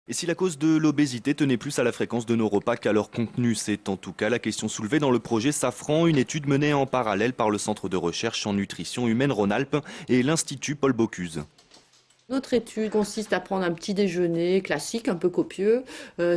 Et si la cause de l'obésité tenait plus à la fréquence de nos repas qu'à leur contenu, c'est en tout cas la question soulevée dans le projet Safran, une étude menée en parallèle par le Centre de recherche en nutrition humaine Rhône-Alpes et l'Institut Paul Bocuse. Notre étude consiste à prendre un petit déjeuner classique, un peu copieux,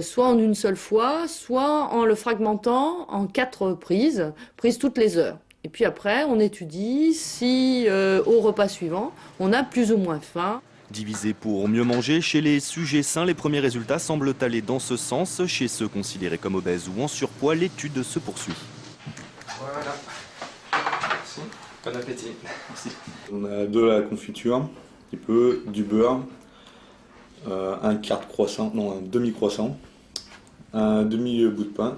soit en une seule fois, soit en le fragmentant en 4 prises toutes les heures. Et puis après, on étudie si au repas suivant, on a plus ou moins faim. Divisé pour mieux manger, chez les sujets sains, les premiers résultats semblent aller dans ce sens. Chez ceux considérés comme obèses ou en surpoids, l'étude se poursuit. Voilà. Merci. Bon appétit. Merci. On a de la confiture, un petit peu, du beurre, un quart de croissant, non un demi-croissant, un demi-bout de pain,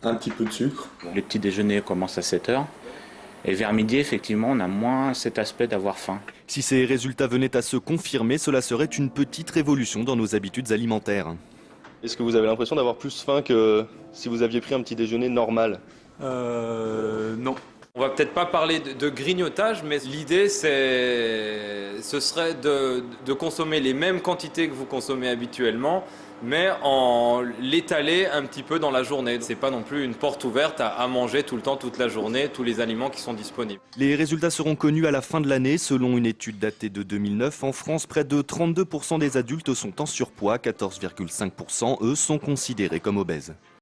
un petit peu de sucre. Le petit déjeuner commence à 7 heures. Et vers midi, effectivement, on a moins cet aspect d'avoir faim. Si ces résultats venaient à se confirmer, cela serait une petite révolution dans nos habitudes alimentaires. Est-ce que vous avez l'impression d'avoir plus faim que si vous aviez pris un petit déjeuner normal? Non. On va peut-être pas parler de grignotage, mais l'idée ce serait de consommer les mêmes quantités que vous consommez habituellement, mais en l'étaler un petit peu dans la journée. C'est pas non plus une porte ouverte à manger tout le temps, toute la journée, tous les aliments qui sont disponibles. Les résultats seront connus à la fin de l'année. Selon une étude datée de 2009, en France, près de 32% des adultes sont en surpoids, 14,5% eux sont considérés comme obèses.